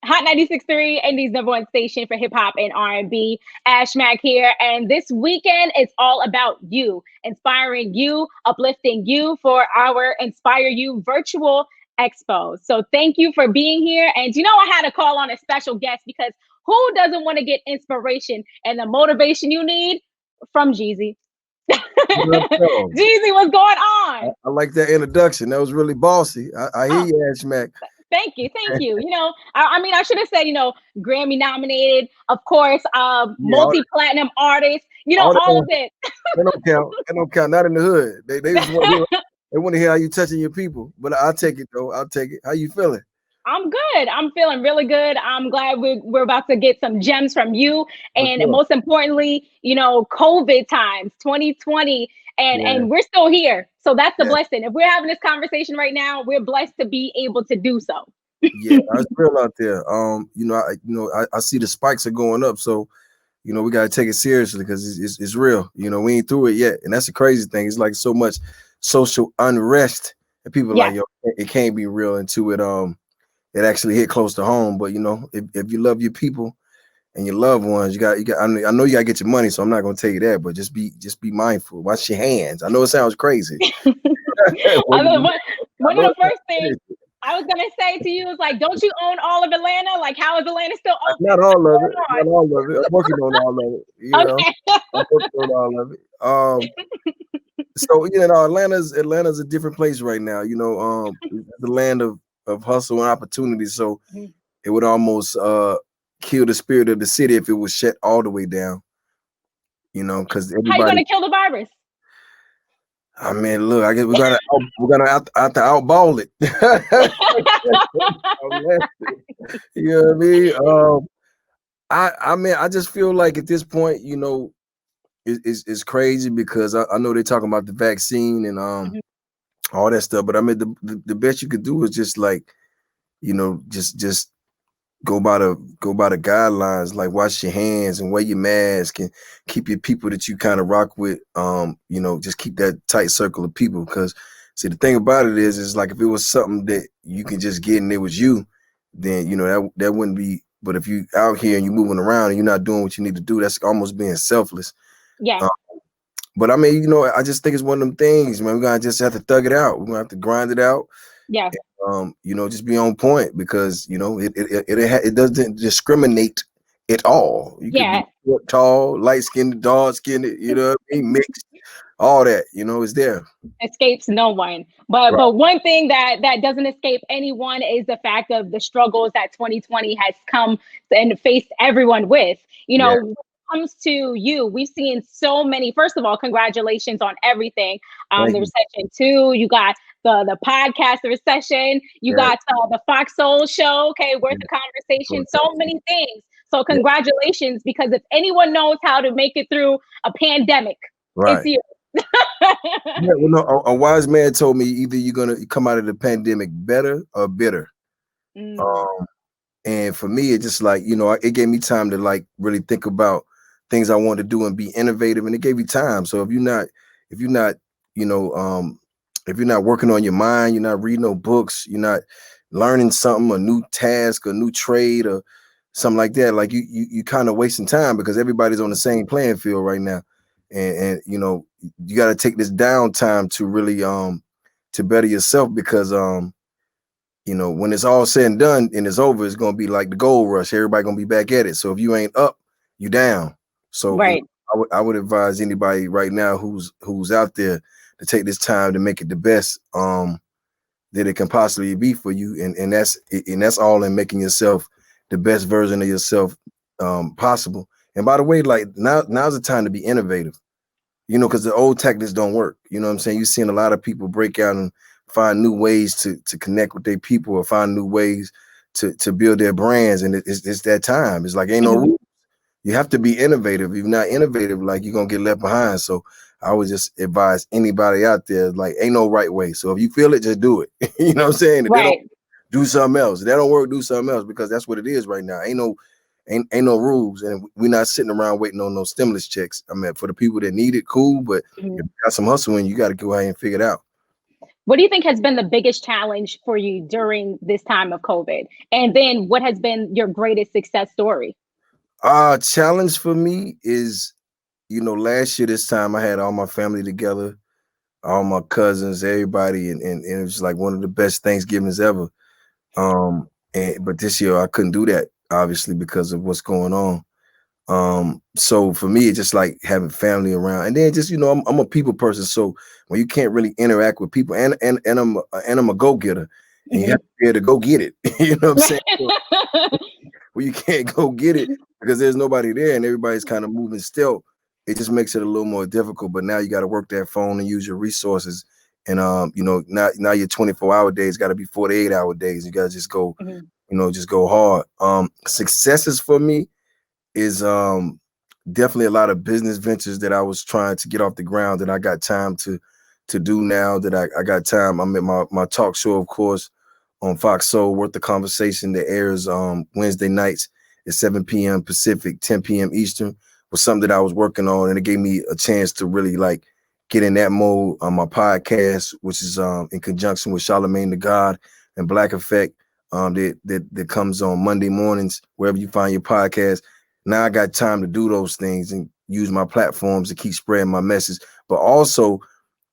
Hot 96.3, Indy's number one station for hip hop and R&B. ASHMAC here. And this weekend is all about you, inspiring you, uplifting you for our Inspire You virtual expo. So thank you for being here. And I had to call on a special guest because who doesn't want to get inspiration and the motivation you need from Jeezy? Jeezy, what's going on? I like that introduction. That was really bossy. I hear you, ASHMAC. Thank you. I should have said, Grammy nominated, of course, multi-platinum artist, all of it. They don't count. They don't count. Not in the hood. They just want to hear how you touching your people. But I'll take it though. I'll take it. How you feeling? I'm good. I'm feeling really good. I'm glad we're about to get some gems from you. And most importantly, COVID times, 2020, and we're still here. So that's the blessing. If we're having this conversation right now, we're blessed to be able to do so. Yeah, it's real out there. I see the spikes are going up. So, we got to take it seriously because it's real. We ain't through it yet. And that's the crazy thing. It's like so much social unrest and people like, it can't be real until it actually hit close to home. But if you love your people and your loved ones, you got. I know you gotta get your money, so I'm not gonna tell you that. But just be mindful. Wash your hands. I know it sounds crazy. One of the first things I was gonna say to you is like, don't you own all of Atlanta? Like, how is Atlanta still open? Not all of it. Not all of it. I'm working on all of it. Okay. I'm working on all of it. So Atlanta's a different place right now. The land of hustle and opportunity. So it would almost kill the spirit of the city if it was shut all the way down. Because everybody. How you gonna kill the virus? I mean, look, I guess we're gonna have to outball it. You know what I mean? I just feel like at this point, it's crazy because I know they're talking about the vaccine and all that stuff, but I mean the best you could do is just like, just go by the guidelines, like wash your hands and wear your mask and keep your people that you kind of rock with, just keep that tight circle of people. Because see, the thing about it is like if it was something that you can just get and it was you, then that wouldn't be. But if you out here and you're moving around and you're not doing what you need to do, that's almost being selfless. Yeah. But I mean, I just think it's one of them things, man. We're gonna just have to thug it out. We're gonna have to grind it out. Yeah. Just be on point because it doesn't discriminate at all. You can be short, tall, light skinned, dark skinned, mixed, all that. It's there. Escapes no one. But one thing that doesn't escape anyone is the fact of the struggles that 2020 has come and faced everyone with. When it comes to you, we've seen so many. First of all, congratulations on everything. The recession too. You got the podcast, the recession. You got the Fox Soul show. Okay, worth the conversation. So many things. So congratulations, because if anyone knows how to make it through a pandemic, it's you. A wise man told me either you're gonna come out of the pandemic better or bitter. And for me, it's just like, it gave me time to like really think about things I want to do and be innovative, and it gave you time. So if you're not working on your mind, you're not reading no books, you're not learning something, a new task, a new trade, or something like that, like you kind of wasting time because everybody's on the same playing field right now. And you got to take this downtime to really to better yourself because when it's all said and done and it's over, it's gonna be like the gold rush. Everybody gonna be back at it. So if you ain't up, you down. So I would advise anybody right now who's out there to take this time to make it the best that it can possibly be for you, and that's all in making yourself the best version of yourself possible. And by the way, like now's the time to be innovative, because the old tactics don't work. You know what I'm saying? You've seen a lot of people break out and find new ways to connect with their people or find new ways to build their brands, and it's that time. It's like ain't no rules. You have to be innovative. If you're not innovative, like you're gonna get left behind. So I would just advise anybody out there, like ain't no right way. So if you feel it, just do it. You know what I'm saying? If they don't, do something else. If that don't work, do something else, because that's what it is right now. Ain't no rules, and we're not sitting around waiting on no stimulus checks. I mean, for the people that need it, cool. But if you got some hustle in, you got to go ahead and figure it out. What do you think has been the biggest challenge for you during this time of COVID? And then what has been your greatest success story? Challenge for me is, last year this time I had all my family together, all my cousins, everybody, and it was like one of the best Thanksgivings ever. But this year I couldn't do that, obviously, because of what's going on. So for me, it's just like having family around, and then just I'm a people person, so when you can't really interact with people, and I'm a go getter, and you have to be able to go get it. You know what I'm saying? Well, you can't go get it because there's nobody there, and everybody's kind of moving still. It just makes it a little more difficult. But now you got to work that phone and use your resources, and now your 24-hour days got to be 48-hour days. You got to just go, just go hard. Successes for me is definitely a lot of business ventures that I was trying to get off the ground that I got time to do now that I got time. I'm at my talk show, of course, on Fox Soul, Worth the Conversation, that airs Wednesday nights at 7 p.m. Pacific, 10 p.m. Eastern, was something that I was working on, and it gave me a chance to really like get in that mode. On my podcast, which is in conjunction with Charlemagne the God and Black Effect, that comes on Monday mornings, wherever you find your podcast. Now I got time to do those things and use my platforms to keep spreading my message, but also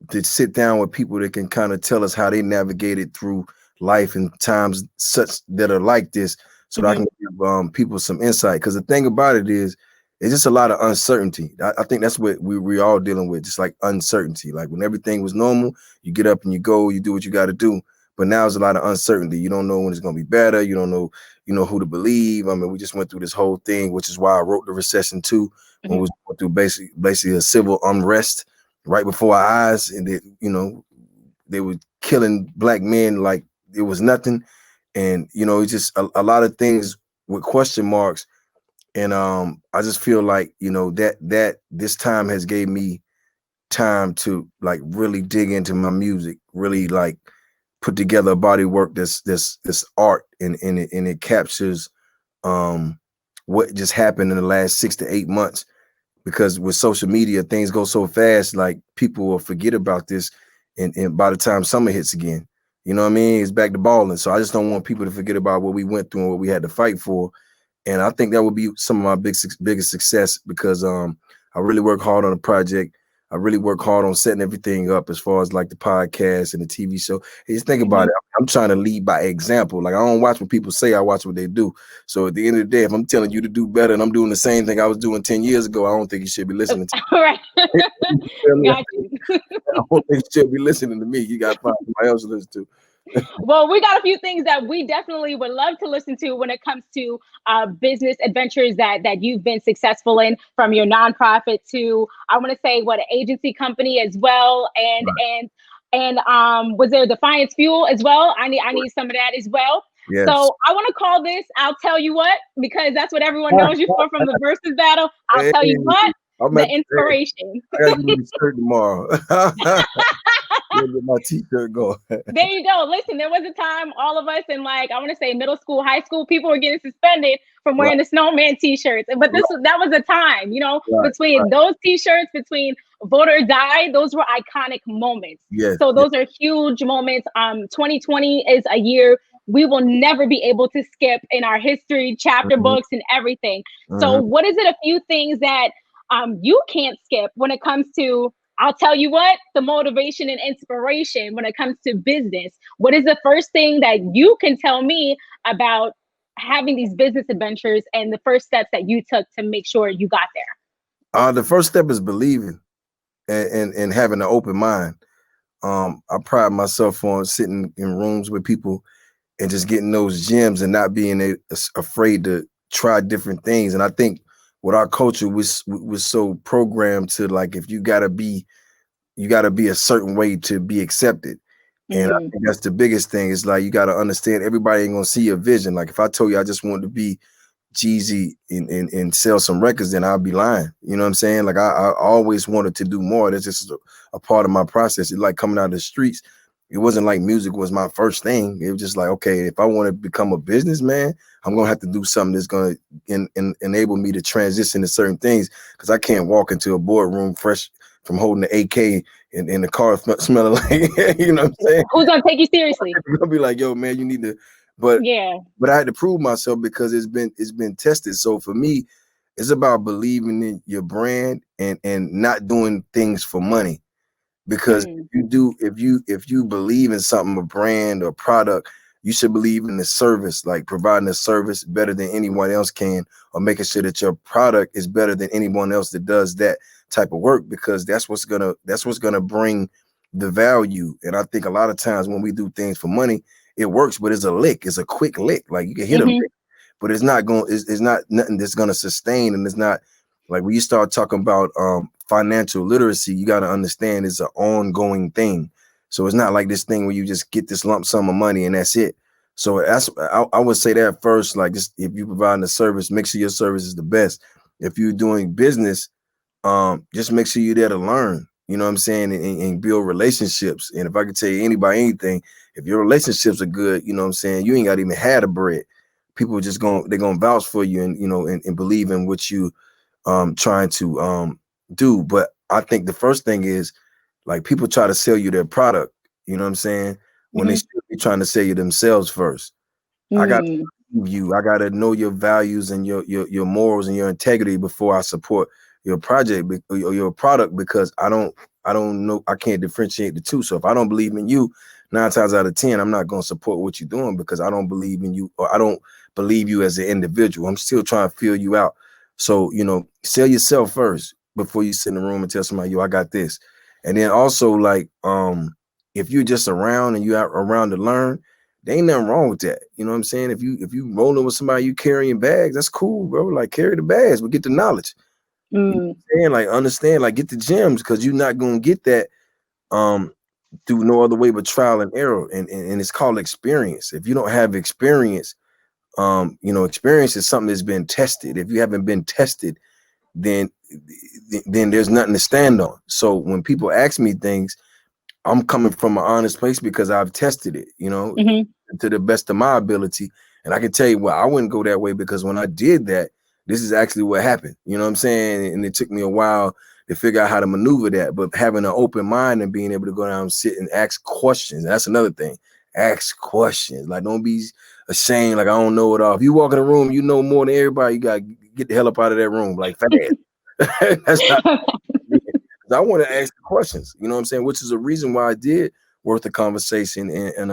to sit down with people that can kind of tell us how they navigated through life in times such that are like this, so that I can give people some insight. Because the thing about it is, it's just a lot of uncertainty. I think that's what we're all dealing with, just like uncertainty. Like when everything was normal, you get up and you go, you do what you got to do. But now there's a lot of uncertainty. You don't know when it's going to be better. You don't know, who to believe. I mean, we just went through this whole thing, which is why I wrote The Recession 2, when we was going through basically a civil unrest right before our eyes, and they were killing Black men like it was nothing. And it's just a lot of things with question marks. And I just feel like that this time has gave me time to like really dig into my music, really like put together a body of work that's art, and it captures what just happened in the last 6 to 8 months. Because with social media, things go so fast, like people will forget about this, and by the time summer hits again, you know what I mean, it's back to balling. So I just don't want people to forget about what we went through and what we had to fight for. And I think that would be some of my biggest success, because I really work hard on the project. I really work hard on setting everything up as far as like the podcast and the TV show. Hey, just think about it. I'm trying to lead by example. Like I don't watch what people say, I watch what they do. So at the end of the day, if I'm telling you to do better and I'm doing the same thing I was doing 10 years ago, I don't think you should be listening to me. Right. Got you. I don't think you should be listening to me. You got to find somebody else to listen to. Well, we got a few things that we definitely would love to listen to when it comes to business adventures that you've been successful in, from your nonprofit to, I want to say, what, an agency company as well, and was there Defiance Fuel as well? I need some of that as well. Yes. So I want to call this I'll Tell You What, because that's what everyone knows you for from the Verzuz Battle. I'll tell you what, the inspiration. I gotta get this shirt tomorrow. Get my t-shirt going. There you go. Listen, there was a time all of us in, like, I want to say middle school, high school, people were getting suspended from wearing the snowman t-shirts. But that was a time, between those t-shirts, between Vote or Die, those were iconic moments. Yes, so those are huge moments. 2020 is a year we will never be able to skip in our history chapter books and everything. So what is it, a few things that you can't skip when it comes to, I'll tell you what, the motivation and inspiration when it comes to business? What is the first thing that you can tell me about having these business adventures and the first steps that you took to make sure you got there? The first step is believing and having an open mind. I pride myself on sitting in rooms with people and just getting those gems and not being afraid to try different things. And I think with our culture, we're so programmed to, like, if you gotta be a certain way to be accepted. And I think that's the biggest thing. Is like, you got to understand, everybody ain't gonna see your vision. Like if I told you I just wanted to be Jeezy and sell some records, then I'll be lying. You know what I'm saying? Like I always wanted to do more. That's just a part of my process. It's like coming out of the streets. It wasn't like music was my first thing. It was just like, okay, if I want to become a businessman, I'm gonna have to do something that's gonna enable me to transition to certain things, because I can't walk into a boardroom fresh from holding the AK in the car smelling like, you know what I'm saying? Who's gonna take you seriously? I'll be like, yo, man, you need to, but I had to prove myself because it's been tested. So for me, it's about believing in your brand and not doing things for money. Because if you believe in something, a brand or product, you should believe in the service, like providing a service better than anyone else can, or making sure that your product is better than anyone else that does that type of work, because that's what's gonna bring the value. And I think a lot of times when we do things for money, it works, but it's a quick lick. Like you can hit a lick, but it's not nothing that's gonna sustain. And it's not like when you start talking about financial literacy, you got to understand it's an ongoing thing. So it's not like this thing where you just get this lump sum of money and that's it. So I would say that first, like, just if you provide a service, make sure your service is the best. If you're doing business, just make sure you're there to learn, you know what I'm saying, and build relationships. And if I could tell you anybody anything, if your relationships are good, you know what I'm saying, you ain't got to even have the bread. People are just they're gonna vouch for you and, you know, and believe in what you trying to do. But I think the first thing is, like, people try to sell you their product, you know what I'm saying, when they should be trying to sell you themselves first. I got to you. I got to know your values and your morals and your integrity before I support your project or your product, because I don't know, I can't differentiate the two. So if I don't believe in you, 9 times out of 10, I'm not going to support what you're doing, because I don't believe in you, or I don't believe you as an individual. I'm still trying to feel you out. So, you know, sell yourself first before you sit in the room and tell somebody, yo, I got this. And then also, like, if you're just around and you're around to learn, there ain't nothing wrong with that. You know what I'm saying? If you rolling with somebody, you carrying bags, that's cool, bro. Like, carry the bags, but get the knowledge. You know what I'm saying? Like, understand, like, get the gems, because you're not gonna get that through no other way but trial and error. And it's called experience. If you don't have experience, you know, experience is something that's been tested. If you haven't been tested, then there's nothing to stand on. So when people ask me things, I'm coming from an honest place because I've tested it, you know, to the best of my ability. And I can tell you, well, I wouldn't go that way, because when I did that, this is actually what happened. You know what I'm saying? And it took me a while to figure out how to maneuver that. But having an open mind and being able to go down and sit and ask questions, that's another thing. Ask questions. Like, don't be ashamed, like, I don't know it all. If you walk in a room, you know more than everybody, you got to get the hell up out of that room, like, fast. That's not I want to ask questions, you know what I'm saying? Which is a reason why I did Worth the Conversation and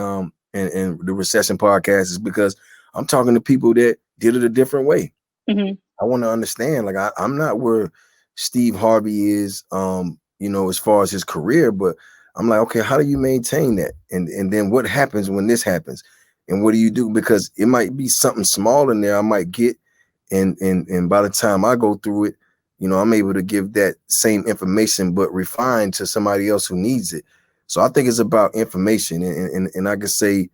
the Recession podcast, is because I'm talking to people that did it a different way. I want to understand, like, I'm not where Steve Harvey is, you know, as far as his career, but I'm like, okay, how do you maintain that? And then what happens when this happens? And what do you do? Because it might be something small in there I might get, and by the time I go through it, you know, I'm able to give that same information, but refined to somebody else who needs it. So I think it's about information. And I can say,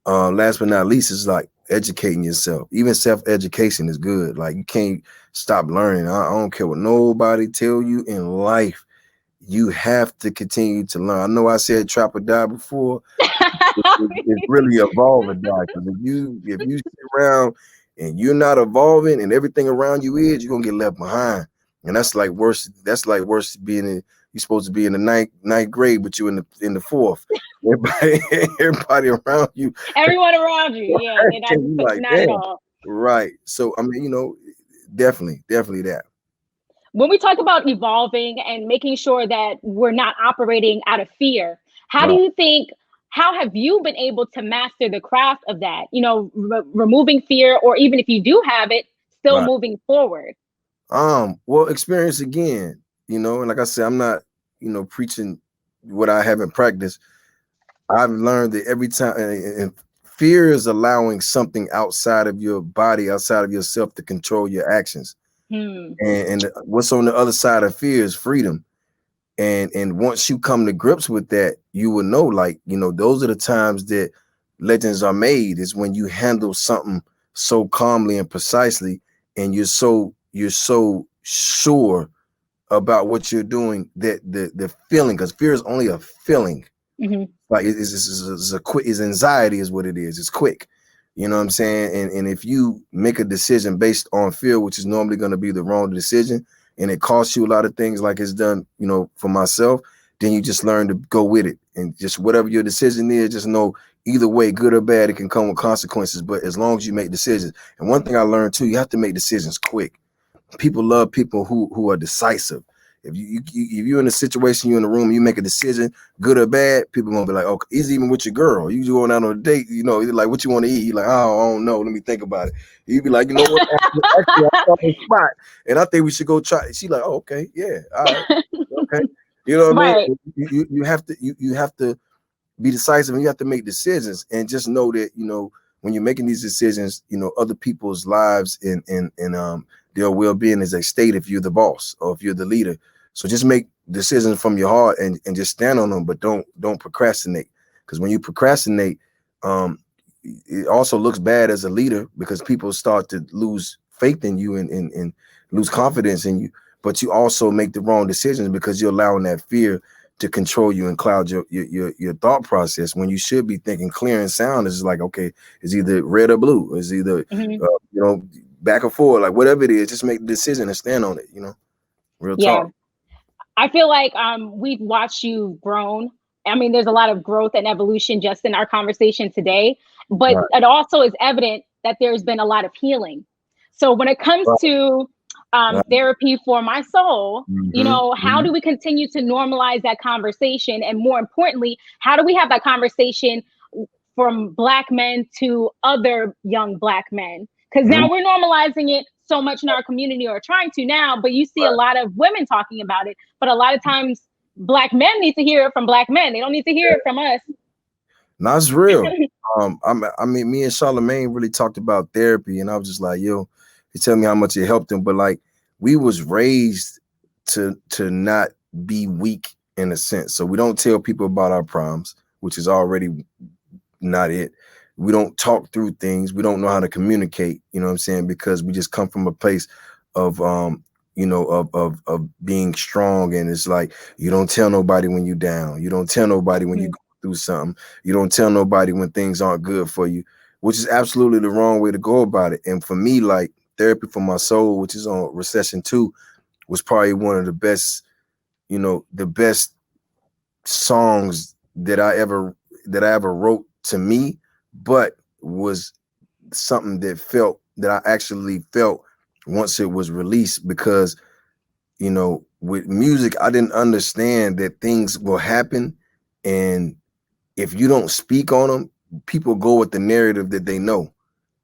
last but not least, is like educating yourself. Even self-education is good. Like, you can't stop learning. I don't care what nobody tell you in life. You have to continue to learn. I know I said trap or die before. It's really evolve or die. Because if you sit around and you're not evolving and everything around you is, you're gonna get left behind. And that's like worse. That's like worse being in. You're supposed to be in the ninth grade, but you're in the fourth. Everybody around you. Everyone around you, yeah, not at all. Right. So I mean, you know, definitely that. When we talk about evolving and making sure that we're not operating out of fear, how do you think? How have you been able to master the craft of that? You know, removing fear, or even if you do have it, still moving forward. Well, experience again, you know, and like I said, I'm not, you know, preaching what I haven't practiced. I've learned that every time, and fear is allowing something outside of your body, outside of yourself, to control your actions. And what's on the other side of fear is freedom. And once you come to grips with that, you will know, like, you know, those are the times that legends are made, is when you handle something so calmly and precisely, and you're so sure about what you're doing, that the feeling, because fear is only a feeling. Like, it's a quick, is anxiety is what it is. It's quick. You know what I'm saying? And if you make a decision based on fear, which is normally going to be the wrong decision, and it costs you a lot of things like it's done, you know, for myself, then you just learn to go with it. And just whatever your decision is, just know either way, good or bad, it can come with consequences. But as long as you make decisions, and one thing I learned too, you have to make decisions quick. People love people who are decisive. If you're in a situation, you're in a room, you make a decision, good or bad, people gonna be like, okay, it's even with your girl. You going out on a date, you know, like what you want to eat. You're like, oh, I don't know, let me think about it. You be like, you know what? Actually, I saw this spot, and I think we should go try it. She like, oh, okay, yeah, all right, okay. You know what I Right. mean? You have to you have to be decisive, and you have to make decisions, and just know that, you know, when you're making these decisions, you know, other people's lives and their well-being is at stake if you're the boss or if you're the leader. So just make decisions from your heart and just stand on them, but don't procrastinate. Because when you procrastinate, it also looks bad as a leader, because people start to lose faith in you and lose confidence in you. But you also make the wrong decisions because you're allowing that fear to control you and cloud your thought process, when you should be thinking clear and sound. It's like, okay, it's either red or blue, it's either you know, back and forth, like whatever it is, just make the decision and stand on it, you know. Real Yeah. talk. I feel like we've watched you grown. I mean, there's a lot of growth and evolution just in our conversation today, but Right. it also is evident that there's been a lot of healing. So when it comes Right. to Right. therapy for my soul, you know, how Mhm. do we continue to normalize that conversation? And more importantly, how do we have that conversation from Black men to other young Black men? Because Mhm. now we're normalizing it so much in our community, or trying to now, but you see a lot of women talking about it. But a lot of times Black men need to hear it from Black men. They don't need to hear it from us. No, it's real. I mean, me and Charlamagne really talked about therapy, and I was just like, yo, he tell me how much it helped him, but like, we was raised to not be weak in a sense. So we don't tell people about our problems, which is already not it. We don't talk through things. We don't know how to communicate, you know what I'm saying? Because we just come from a place of you know, of being strong. And it's like, you don't tell nobody when you're down. You don't tell nobody when you go through something. You don't tell nobody when things aren't good for you, which is absolutely the wrong way to go about it. And for me, like, Therapy for My Soul, which is on Recession 2, was probably one of the best, you know, the best songs that I ever wrote to me, but was something that I actually felt once it was released. Because, you know, with music, I didn't understand that things will happen, and if you don't speak on them, people go with the narrative that they know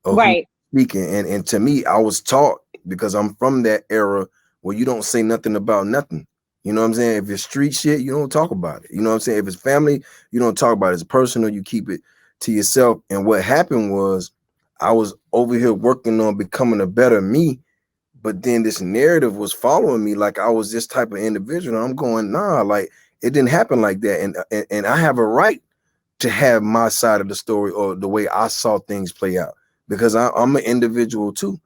of who's Right. speaking. And to me, I was taught, because I'm from that era where you don't say nothing about nothing. You know what I'm saying? If it's street shit, you don't talk about it. You know what I'm saying? If it's family, you don't talk about it. It's personal, you keep it to yourself. And what happened was, I was over here working on becoming a better me, but then this narrative was following me like I was this type of individual. I'm going, nah, like, it didn't happen like that. And I have a right to have my side of the story, or the way I saw things play out, because I'm an individual too.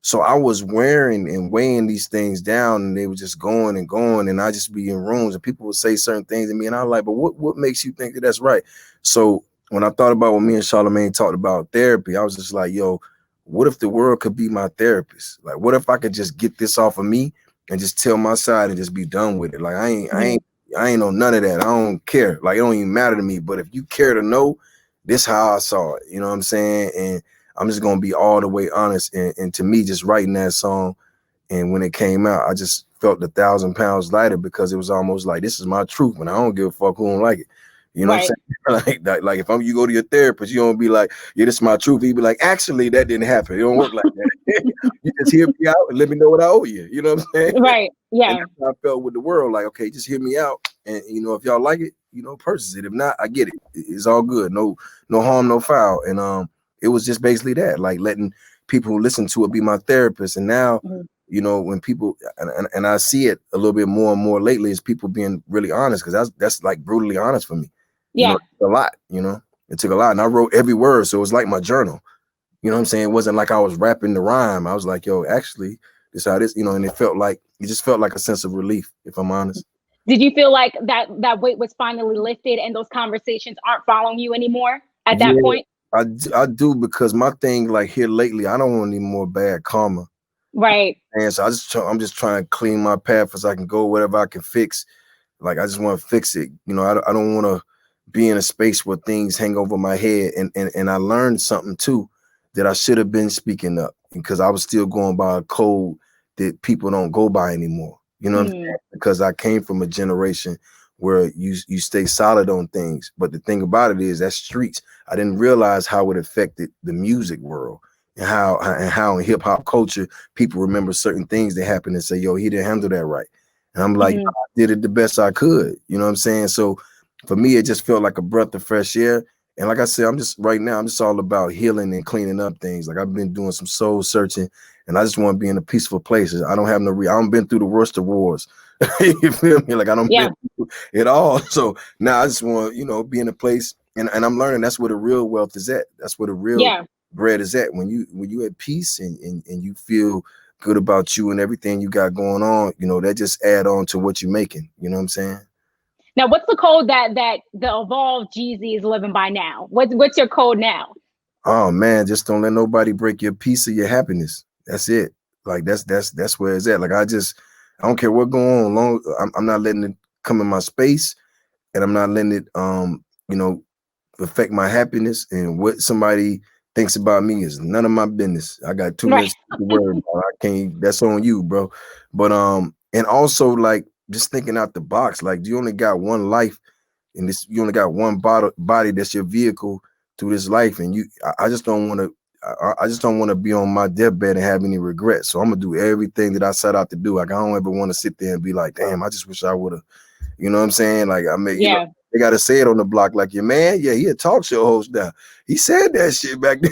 So I was wearing and weighing these things down, and they were just going and going, and I just be in rooms and people would say certain things to me, and I was like, but what makes you think that that's right? So when I thought about what me and Charlamagne talked about therapy, I was just like, yo, what if the world could be my therapist? Like, what if I could just get this off of me and just tell my side and just be done with it? Like, I ain't on none of that. I don't care. Like, it don't even matter to me. But if you care to know, this how I saw it. You know what I'm saying? And I'm just gonna be all the way honest. And to me, just writing that song, and when it came out, I just felt 1,000 pounds lighter, because it was almost like, this is my truth, and I don't give a fuck who don't like it. You know what I'm saying? Like if you go to your therapist, you don't be like, yeah, this is my truth. You be like, actually, that didn't happen. It don't work like that. You just hear me out and let me know what I owe you. You know what I'm saying? Right. Yeah. And that's how I felt with the world. Like, okay, just hear me out, and you know, if y'all like it, you know, purchase it. If not, I get it. It's all good. No harm, no foul. And it was just basically that, like, letting people who listen to it be my therapist. And now, you know, when people and I see it a little bit more and more lately, is people being really honest, because that's like brutally honest for me. You know, a lot. You know, it took a lot, and I wrote every word, so it was like my journal. You know what I'm saying? It wasn't like I was rapping the rhyme. I was like, yo, actually, this how this, you know, and it just felt like a sense of relief, if I'm honest. Did you feel like that weight was finally lifted and those conversations aren't following you anymore at that point? I do, because my thing, like, here lately, I don't want any more bad karma. Right. And so I'm just trying to clean my path as I can go, whatever I can fix. Like, I just want to fix it. You know, I don't want to be in a space where things hang over my head. And I learned something too, that I should have been speaking up, because I was still going by a code that people don't go by anymore. You know what I'm saying? Because I came from a generation where you stay solid on things. But the thing about it is, that's streets. I didn't realize how it affected the music world, and how in hip hop culture people remember certain things that happened and say, yo, he didn't handle that right. And I'm like, I did it the best I could. You know what I'm saying? So for me, it just felt like a breath of fresh air. And like I said, I'm just all about healing and cleaning up things. Like, I've been doing some soul searching, and I just want to be in a peaceful place. I don't have I don't been through the worst of wars. You feel me? Like, I don't been through it all. So now I just want, be in a place, and I'm learning that's where the real wealth is at. That's where the real bread is at. When you at peace and you feel good about you and everything you got going on, that just add on to what you're making. You know what I'm saying? Now, what's the code that the evolved Jeezy is living by now? What's your code now? Oh man, just don't let nobody break your peace or your happiness. That's it. Like, that's where it's at. Like, I don't care what going on. I'm not letting it come in my space, and I'm not letting it affect my happiness. And what somebody thinks about me is none of my business. I got too much to worry about. I can't. That's on you, bro. But and also, like, just thinking out the box. Like, you only got one life, and you only got one body that's your vehicle through this life. And I just don't want to. I just don't want to be on my deathbed and have any regrets. So I'm gonna do everything that I set out to do. Like, I don't ever want to sit there and be like, damn, I just wish I would have. You know what I'm saying? Like, they gotta say it on the block, like, your man, he a talk show host now. He said that shit back then.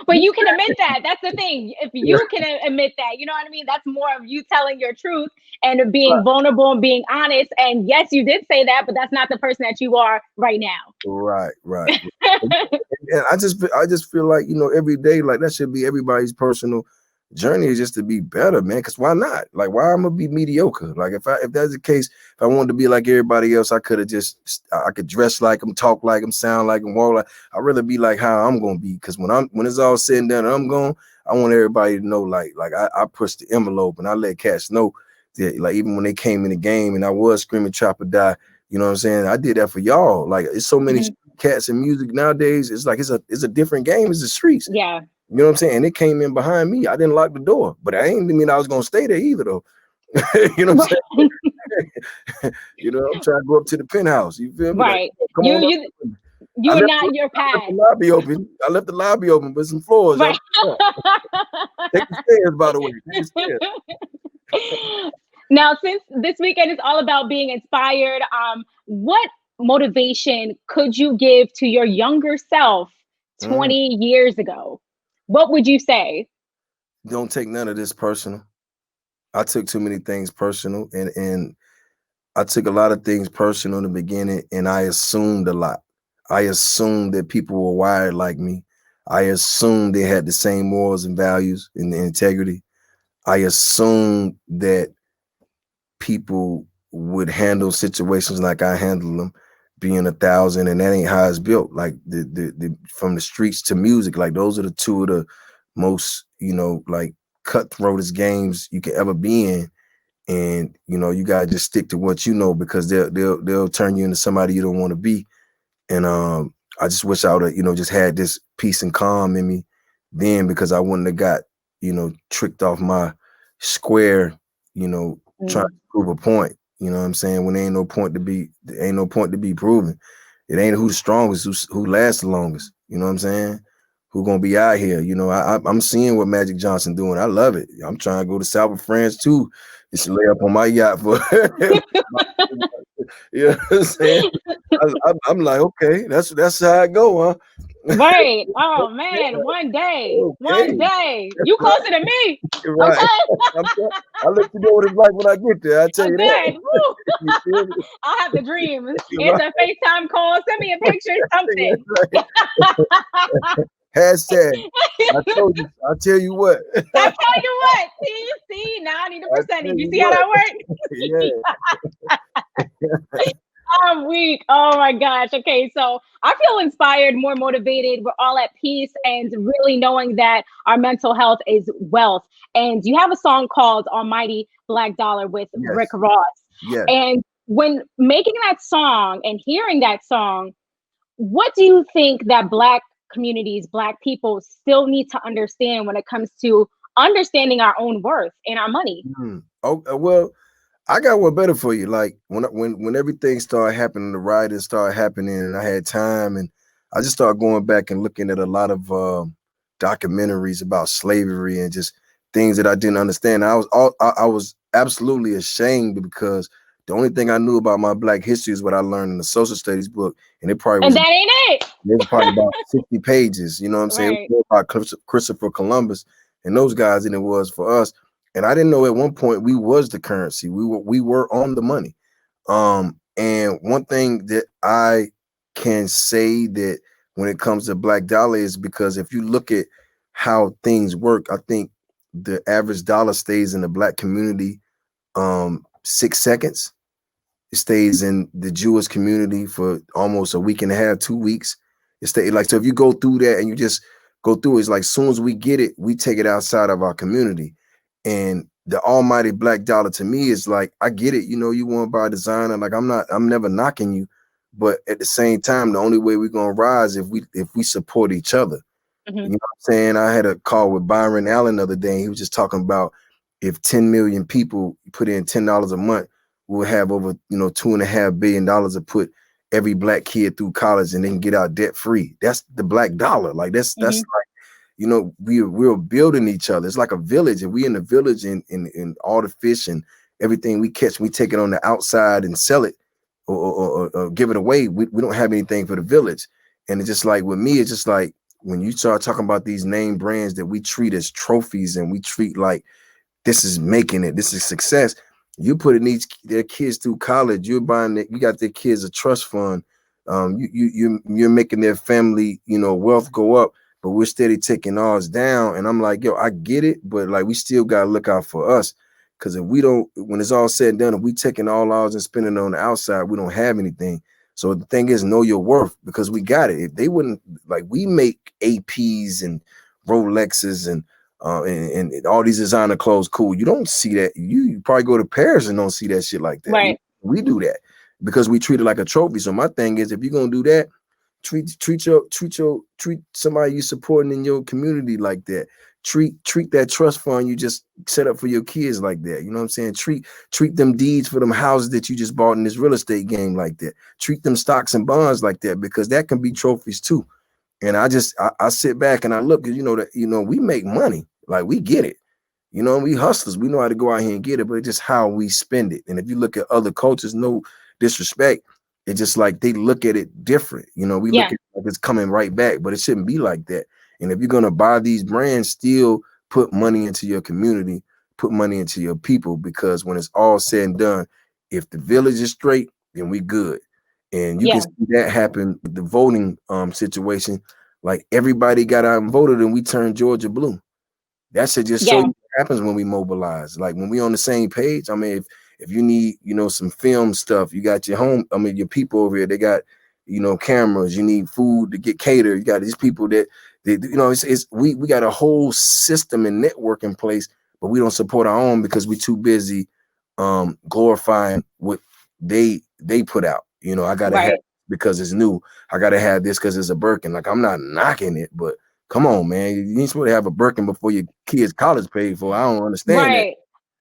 But you can admit that. That's the thing. If you can admit that, you know what I mean? That's more of you telling your truth and being vulnerable and being honest. And yes, you did say that, but that's not the person that you are right now. Right. And I just feel like, every day, like, that should be everybody's personal journey, is just to be better, man. Because why not? Like, why I'm gonna be mediocre? Like, if that's the case, if I wanted to be like everybody else, I could dress like them, talk like them, sound like them, walk like. I'd rather be like how I'm gonna be. Because when it's all said and done, and I'm gone, I want everybody to know, like I pushed the envelope, and I let cats know that, like, even when they came in the game and I was screaming "Chop or Die," you know what I'm saying? I did that for y'all. Like, it's so many cats in music nowadays. It's like it's a different game. It's the streets. Yeah. You know what I'm saying? And it came in behind me. I didn't lock the door, but I ain't mean I was gonna stay there either, though. You know what I'm saying? I'm trying to go up to the penthouse. You feel me? Right. Like, come on. You are not your pad. I left the lobby open with some floors. Right. Take the stairs, by the way. Take the stairs. Now, since this weekend is all about being inspired, what motivation could you give to your younger self 20 years ago? What would you say? Don't take none of this personal. I took too many things personal, and I took a lot of things personal in the beginning, and I assumed a lot. I assumed that people were wired like me. I assumed they had the same morals and values and integrity. I assumed that people would handle situations like I handle them, being 1,000, and that ain't how it's built. Like, the from the streets to music, like, those are the two of the most, like, cutthroatest games you can ever be in. And you gotta just stick to what you know, because they'll turn you into somebody you don't want to be. And I just wish I would have just had this peace and calm in me then, because I wouldn't have got tricked off my square, trying to prove a point. You know what I'm saying? When there ain't no point to be proven. It ain't who's the strongest, who lasts the longest. You know what I'm saying? Who gonna be out here? I'm seeing what Magic Johnson doing. I love it. I'm trying to go to South of France too. Just lay up on my yacht for. You know what I'm saying? I'm like, okay, that's how I go, huh? Right. Oh man, one day. You closer to me. Right. Okay? I'll let you know what it's like when I get there. I'll tell you that. I'll have the dream. It's a FaceTime call. Send me a picture, something. Hashtag. I'll tell you what. I'll tell you what. See, now I need a percentage. You see how that works? Yeah. I'm weak. Oh my gosh. Okay, so I feel inspired, more motivated. We're all at peace, and really knowing that our mental health is wealth. And you have a song called Almighty Black Dollar with Rick Yes, Ross. yes. And when making that song and hearing that song, what do you think that Black communities, Black people still need to understand when it comes to understanding our own worth and our money? Oh, well, I got one better for you. Like when everything started happening, the rioting started happening, and I had time, and I just started going back and looking at a lot of documentaries about slavery and just things that I didn't understand. I was absolutely ashamed because the only thing I knew about my Black history is what I learned in the social studies book, and And that ain't it. it was probably about 60 pages. You know what I'm saying? It Right. was more about Christopher Columbus and those guys than it was for us. And I didn't know at one point we was the currency. We were on the money. And one thing that I can say that when it comes to Black dollar is because if you look at how things work, I think the average dollar stays in the Black community 6 seconds. It stays in the Jewish community for almost a week and a half, 2 weeks. It stay like so. If you go through that and you just go through, it's like as soon as we get it, we take it outside of our community. And the almighty Black dollar to me is like, I get it. You know, you want to buy a designer. Like I'm never knocking you, but at the same time, the only way we're gonna rise if we support each other. You Hmm. know what I'm saying? I had a call with Byron Allen the other day. And he was just talking about if 10 million people put in $10 a month, we'll have over, $2.5 billion to put every Black kid through college and they can get out debt free. That's the Black dollar. Like that's Hmm. like, we're building each other. It's like a village, and we in the village, and all the fish and everything we catch, we take it on the outside and sell it or give it away. We don't have anything for the village. And it's just like with me, it's just like when you start talking about these name brands that we treat as trophies and we treat like this is making it, this is success. You putting their kids through college. You're buying it. You got their kids a trust fund. You're making their family, wealth go up. But we're steady taking ours down. And I'm like, yo, I get it, but like we still gotta look out for us. Because if we don't, when it's all said and done, if we taking all ours and spending it on the outside, we don't have anything. So the thing is, know your worth because we got it. If they wouldn't, like, we make APs and Rolexes and all these designer clothes, cool. You don't see that. You probably go to Paris and don't see that shit like that. Right. We do that because we treat it like a trophy. So my thing is, if you're gonna do that, treat somebody you supporting in your community like that. Treat that trust fund you just set up for your kids like that. You know what I'm saying? Treat them deeds for them houses that you just bought in this real estate game like that. Treat them stocks and bonds like that because that can be trophies too. And I sit back and I look, that we make money, like we get it. We hustlers, we know how to go out here and get it, but it's just how we spend it. And if you look at other cultures, no disrespect, it's just like they look at it different. We look Yeah. at it like it's coming right back, but it shouldn't be like that. And if you're gonna buy these brands, still put money into your community, put money into your people, because when it's all said and done, if the village is straight, then we good. And you can Yeah. see that happen with the voting situation. Like everybody got out and voted, and we turned Georgia blue. That should just show you Yeah. what happens when we mobilize. Like when we on the same page. I mean, if you need, some film stuff, you got your people over here, they got, cameras, you need food to get catered. You got these people that we got a whole system and network in place, but we don't support our own because we're too busy glorifying what they put out. I gotta have Right. because it's new. I gotta have this because it's a Birkin. Like I'm not knocking it, but come on, man. You ain't supposed to have a Birkin before your kids' college paid for. I don't understand that. Right.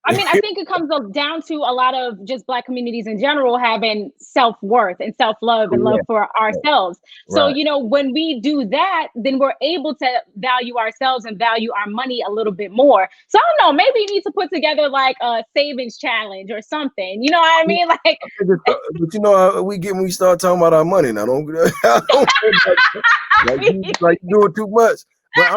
I mean, I think it comes down to a lot of just Black communities in general having self-worth and self-love and Yeah, love for ourselves. So, right. when we do that, then we're able to value ourselves and value our money a little bit more. So I don't know, maybe you need to put together like a savings challenge or something. You know what I mean? Like, But we get when we start talking about our money now. Don't like you doing too much. But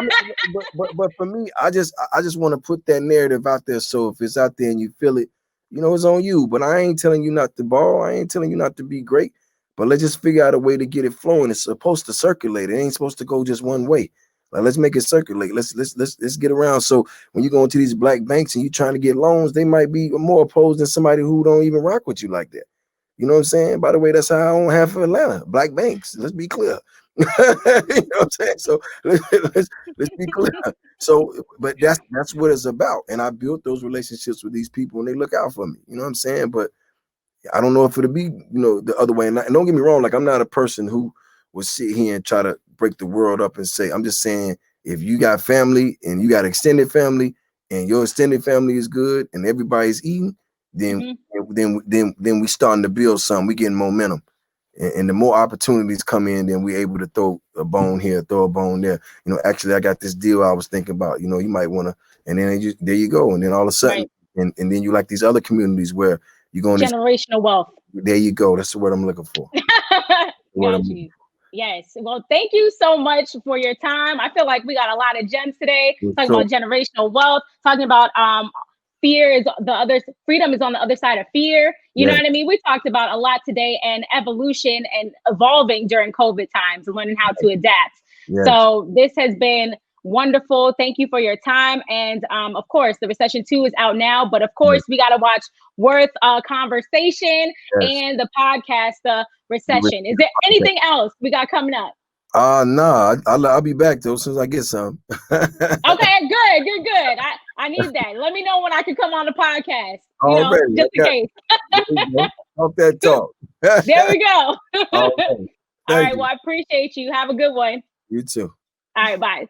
but for me, I just want to put that narrative out there. So if it's out there and you feel it, it's on you. But I ain't telling you not to ball. I ain't telling you not to be great. But let's just figure out a way to get it flowing. It's supposed to circulate. It ain't supposed to go just one way. Like let's make it circulate. Let's get around. So when you go into these Black banks and you trying to get loans, they might be more opposed than somebody who don't even rock with you like that. You know what I'm saying? By the way, that's how I own half of Atlanta, black banks. Let's be clear. You know what I'm saying? So let's be clear. So, but that's what it's about. And I built those relationships with these people, and they look out for me. You know what I'm saying? But I don't know if it'll be, the other way. And don't get me wrong, like I'm not a person who will sit here and try to break the world up and say, I'm just saying, if you got family and you got extended family and your extended family is good and everybody's eating, then we starting to build something. We getting momentum. And the more opportunities come in, then we're able to throw a bone here, throw a bone there. Actually, I got this deal I was thinking about. You might want to, and then there you go. And then all of a sudden, and then you like these other communities where you're going generational wealth. There you go. That's the word I'm looking for. Got you. Yes. Well, thank you so much for your time. I feel like we got a lot of gems today. Talking about generational wealth, talking about fear is the other, freedom is on the other side of fear. You know what I mean? We talked about a lot today, and evolution and evolving during COVID times, learning how to adapt. So this has been wonderful. Thank you for your time. And of course, The Recession 2 is out now, but of course, we got to watch Worth Conversation and the podcast, The Recession. Is there anything else we got coming up? No, I'll be back though, as soon as I get some. Okay, good. I need that. Let me know when I can come on the podcast. Just in case. Off that talk. There we go. All right. Well, I appreciate you. Have a good one. You too. All right, bye.